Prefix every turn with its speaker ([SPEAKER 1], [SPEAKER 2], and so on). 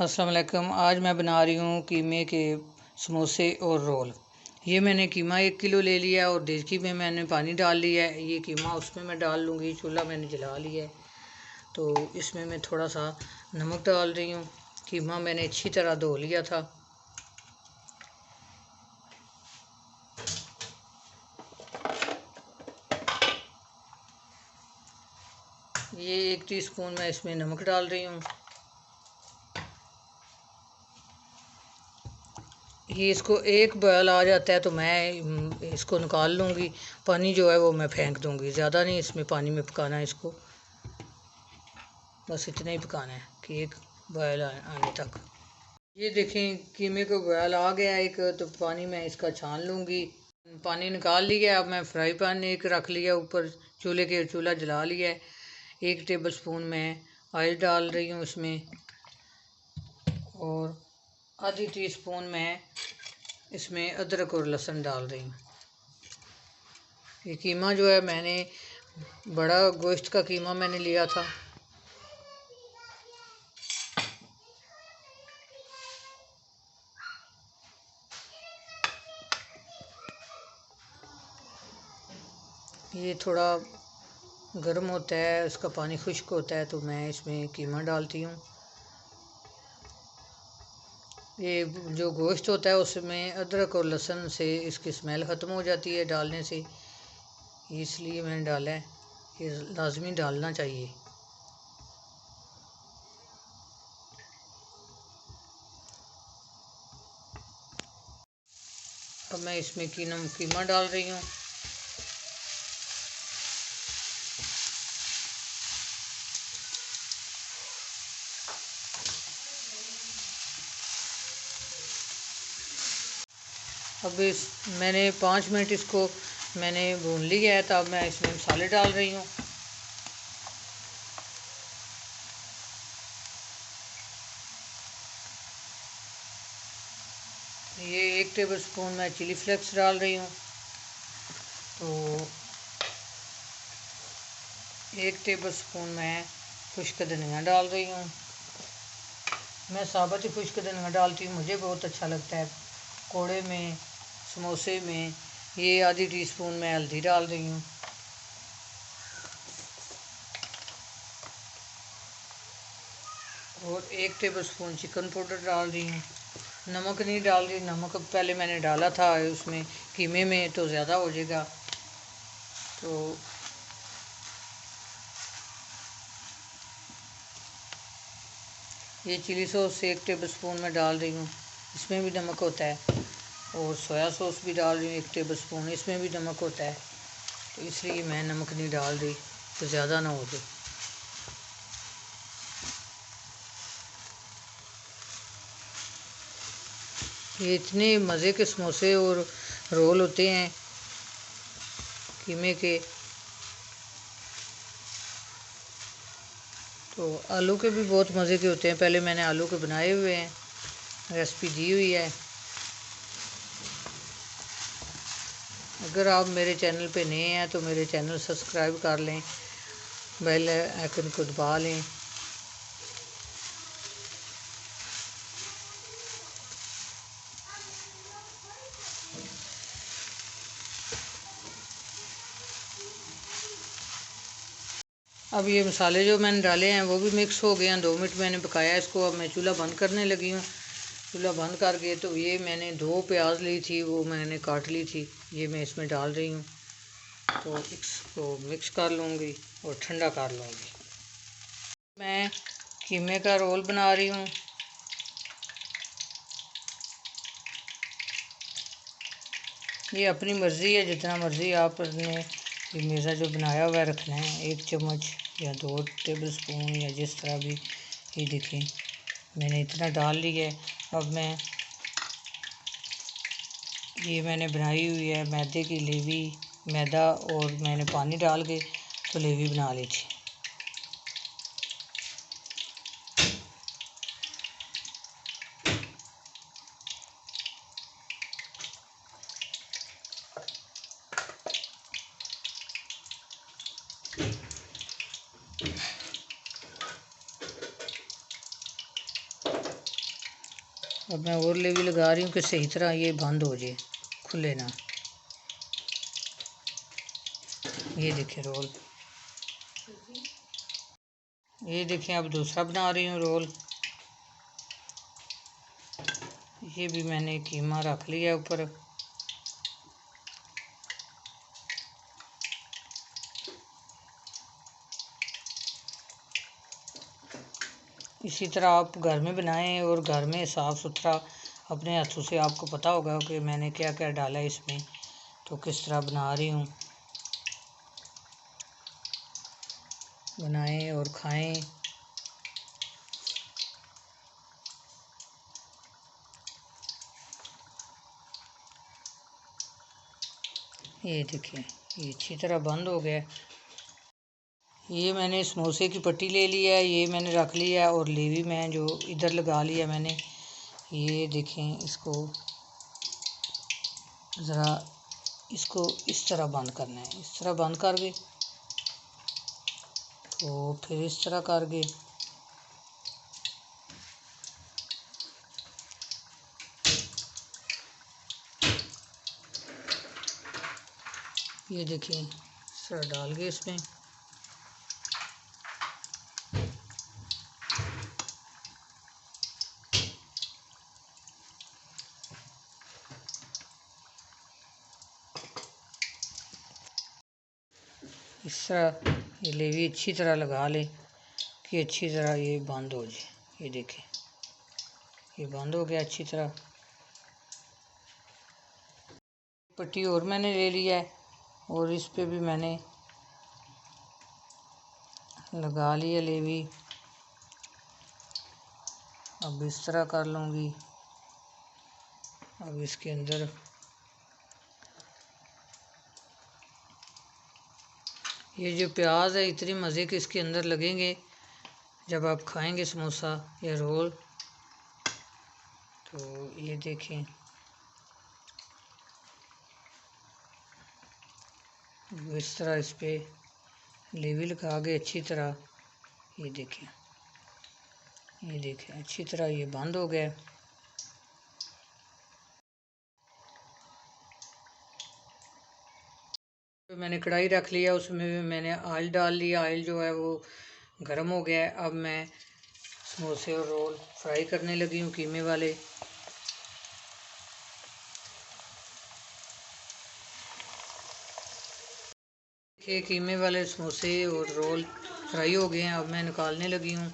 [SPEAKER 1] अस्सलाम वालेकुम। आज मैं बना रही हूँ कीमे के समोसे और रोल। ये मैंने कीमा 1 किलो ले लिया और देचकी में मैंने पानी डाल लिया है। ये कीमा उसमें मैं डाल लूँगी। चूल्हा मैंने जला लिया है, तो इसमें मैं थोड़ा सा नमक डाल रही हूँ। कीमा मैंने अच्छी तरह धो लिया था। ये 1 टीस्पून मैं इसमें नमक डाल रही हूँ। ये इसको एक बॉयल आ जाता है तो मैं इसको निकाल लूँगी। पानी जो है वो मैं फेंक दूँगी। ज़्यादा नहीं इसमें पानी में पकाना है इसको, बस इतना ही पकाना है कि एक बॉयल आने तक। ये देखें कीमे को बॉयल आ गया एक, तो पानी मैं इसका छान लूँगी। पानी निकाल लिया। अब मैं फ्राई पैन एक रख लिया ऊपर चूल्हे के, चूल्हा जला लिया है। 1 टेबल स्पून मैं ऑयल डाल रही हूँ इसमें, और आधी टीस्पून मैं इसमें अदरक और लहसुन डाल रही हूँ। ये कीमा जो है मैंने बड़ा गोश्त का कीमा मैंने लिया था। ये थोड़ा गर्म होता है, उसका पानी खुश्क होता है, तो मैं इसमें कीमा डालती हूँ। ये जो गोश्त होता है उसमें अदरक और लहसुन से इसकी स्मेल ख़त्म हो जाती है डालने से, इसलिए मैंने डाला है। ये लाजमी डालना चाहिए। अब मैं इसमें कीमा डाल रही हूँ। अब मैंने 5 मिनट इसको मैंने भून लिया है, तो अब मैं इसमें मसाले डाल रही हूँ। ये 1 टेबल स्पून मैं चिली फ्लेक्स डाल रही हूँ, तो 1 टेबल स्पून मैं खुश्क धनिया डाल रही हूँ। मैं साबुत ही खुश्क धनिया डालती हूँ, मुझे बहुत अच्छा लगता है पकौड़े में, समोसे में। ये आधी टीस्पून मैं हल्दी डाल रही हूँ, और 1 टेबल स्पून चिकन पाउडर डाल रही हूँ। नमक नहीं डाल रही, नमक पहले मैंने डाला था उसमें कीमे में, तो ज़्यादा हो जाएगा। तो ये चिली सॉस 1 टेबल स्पून मैं डाल रही हूँ, इसमें भी नमक होता है। और सोया सॉस भी डाल रही हूँ 1 टेबल स्पून, इसमें भी नमक होता है, तो इसलिए मैं नमक नहीं डाल रही, तो ज़्यादा ना हो जाए। ये इतने मज़े के समोसे और रोल होते हैं कीमे के। तो आलू के भी बहुत मज़े के होते हैं। पहले मैंने आलू के बनाए हुए हैं, रेसिपी दी हुई है। अगर आप मेरे चैनल पे नए हैं तो मेरे चैनल सब्सक्राइब कर लें, बेल आइकन को दबा लें। अब ये मसाले जो मैंने डाले हैं वो भी मिक्स हो गए हैं। 2 मिनट मैंने पकाया इसको। अब मैं चूल्हा बंद करने लगी हूँ। चूल्हा बंद करके तो ये मैंने 2 प्याज ली थी, वो मैंने काट ली थी, ये मैं इसमें डाल रही हूँ। तो इसको मिक्स कर लूँगी और ठंडा कर लूँगी। मैं कीमे का रोल बना रही हूँ। ये अपनी मर्ज़ी है, जितना मर्ज़ी आपने ये मेज़ा जो बनाया हुआ है रखना है। 1 चम्मच या 2 टेबल स्पून या जिस तरह भी। ये देखें मैंने इतना डाल लिया है। अब मैं ये मैंने बनाई हुई है मैदे की लेवी, मैदा और मैंने पानी डाल के तो लेवी बना ली थी। अब मैं और लेवी लगा रही हूँ कि सही तरह ये बंद हो जाए, खुले ना। ये देखिए रोल, ये देखिए अब दूसरा बना रही हूँ रोल। ये भी मैंने कीमा रख लिया ऊपर। इसी तरह आप घर में बनाएं और घर में साफ़ सुथरा अपने हाथों से, आपको पता होगा कि मैंने क्या क्या डाला है इसमें, तो किस तरह बना रही हूँ। बनाएं और खाएं। ये देखिए ये अच्छी तरह बंद हो गया। ये मैंने समोसे की पट्टी ले लिया है, ये मैंने रख लिया है, और लेवी मैं जो इधर लगा लिया मैंने। ये देखें, इसको ज़रा, इसको इस तरह बंद करना है। इस तरह बंद कर गए तो फिर इस तरह कर गए। ये देखिए इस तरह डाल गए इसमें। इस तरह ये लेवी अच्छी तरह लगा ले कि अच्छी तरह ये बंद हो जाए। ये देखें ये बंद हो गया अच्छी तरह। पट्टी और मैंने ले लिया है और इस पे भी मैंने लगा लिया लेवी। अब इस तरह कर लूँगी। अब इसके अंदर ये जो प्याज है इतनी मज़े के इसके अंदर लगेंगे जब आप खाएंगे समोसा या रोल। तो ये देखें इस तरह इस पे लेवी लगा के अच्छी तरह। ये देखें, ये देखें अच्छी तरह ये बंद हो गया। तो मैंने कढ़ाई रख लिया, उसमें मैंने ऑयल डाल लिया। ऑयल जो है वो गर्म हो गया है। अब मैं समोसे और रोल फ्राई करने लगी हूँ, कीमे वाले। देखिए कीमे वाले समोसे और रोल फ्राई हो गए हैं। अब मैं निकालने लगी हूँ।